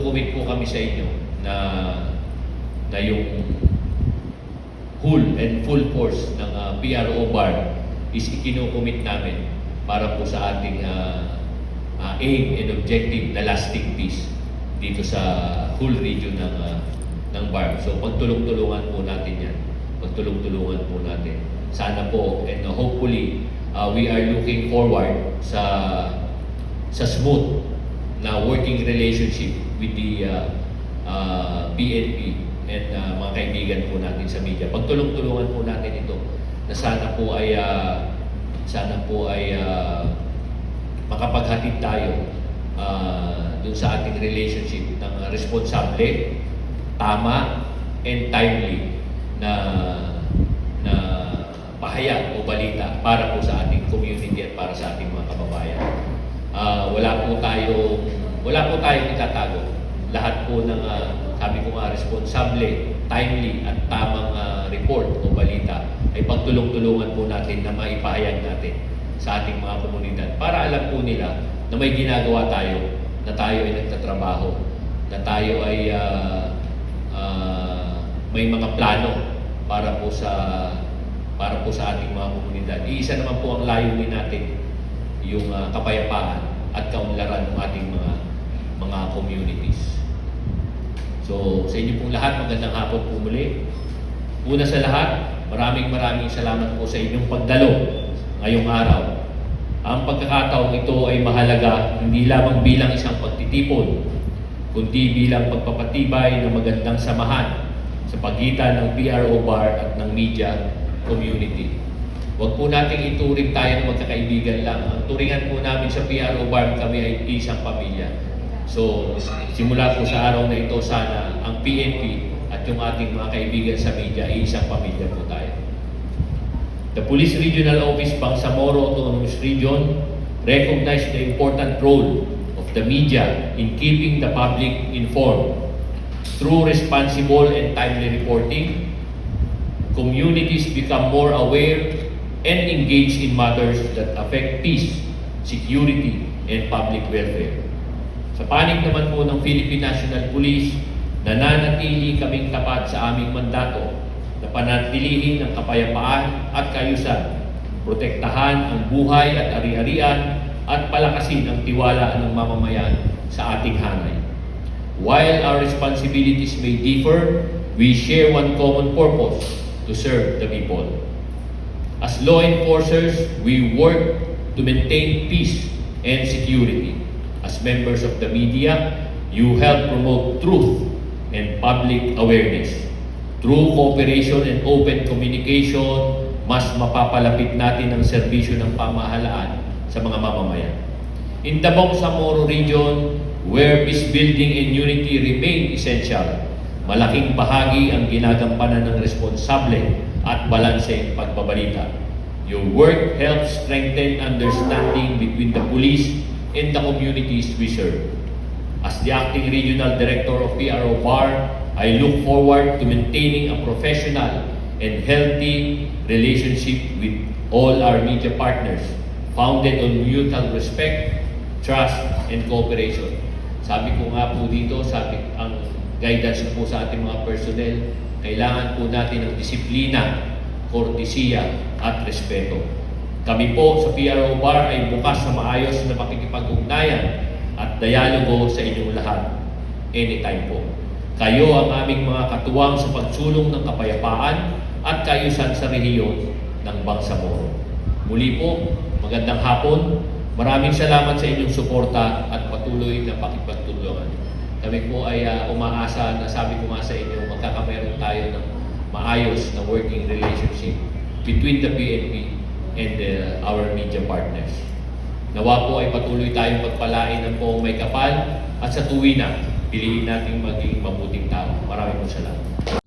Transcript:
nagko-commit po kami sa inyo na yung whole and full force ng PRO BAR is ikinukomit namin para po sa ating aim and objective na lasting peace dito sa whole region ng BAR. So pagtulong-tulungan po natin yan. Pagtulong-tulungan po natin. Sana po and hopefully we are looking forward sa smooth na working relationship with the PNP and mga kaibigan po natin sa media. Pagtulong-tulungan po natin ito na sana po ay makapaghatid tayo dun sa ating relationship ng responsable, tama, and timely na pahayag o balita para po sa ating community at para sa ating mga kababayan. Wala po tayong itatago. Lahat po ng sabi ko nga responsable, timely at tamang report o balita ay pagtulong-tulungan po natin na maipahayag natin sa ating mga komunidad para alam po nila na may ginagawa tayo, na tayo ay nagtatrabaho, na tayo ay may mga plano para po sa ating mga komunidad. Iisa naman po ang layunin natin, yung kapayapaan at kaunlaran ng ating mga communities. So, sa inyo pong lahat, magandang hapon po muli. Una sa lahat, maraming salamat po sa inyong pagdalo ngayong araw. Ang pagkakataong ito ay mahalaga hindi lamang bilang isang pagtitipon, kundi bilang pagpapatibay ng magandang samahan sa pagitan ng PRO BAR at ng media community. Huwag po nating ituring tayo ng magkakaibigan lang. Ang turingan po namin sa PRO BAR, kami ay isang pamilya. So, simula po sa araw na ito, sana ang PNP at yung ating mga kaibigan sa media ay isang pamilya po tayo. The Police Regional Office, Bangsamoro Autonomous Region, recognized the important role of the media in keeping the public informed. Through responsible and timely reporting, communities become more aware and engaged in matters that affect peace, security, and public welfare. Sa panig naman po ng Philippine National Police, nananatili kaming tapat sa aming mandato na panatilihin ng kapayapaan at kaayusan, protektahan ang buhay at ari-arian at palakasin ang tiwala ng mamamayan sa ating hanay. While our responsibilities may differ, we share one common purpose: to serve the people. As law enforcers, we work to maintain peace and security. As members of the media, you help promote truth and public awareness. Through cooperation and open communication, mas mapapalapit natin ang serbisyo ng pamahalaan sa mga mamamayan. In the Bangsamoro region, where peace building and unity remain essential, malaking bahagi ang ginagampanan ng responsable at balanseng pagbabalita. Your work helps strengthen understanding between the police and the communities we serve. As the Acting Regional Director of PRO BAR, I look forward to maintaining a professional and healthy relationship with all our media partners, founded on mutual respect, trust, and cooperation. Sabi ko nga po dito, ang guidance po sa ating mga personnel, kailangan po natin ng disiplina, kortesiya, at respeto. Kami po sa PRO BAR ay bukas sa maayos na pakikipag-ugnayan at dialogo sa inyong lahat anytime po. Kayo ang aming mga katuwang sa pagsulong ng kapayapaan at kaayusan sa rehiyon ng Bangsamoro. Muli po, magandang hapon. Maraming salamat sa inyong suporta at patuloy na pakipagtulungan. Kami po ay umaasa na sabi ko nga sa inyo, magkakameron tayo ng maayos na working relationship between the PNP and our media partners. Nawa po ay patuloy tayong pagpalain ng poong may kapal at sa tuwi na, piliin nating maging mabuting tao. Maraming salamat.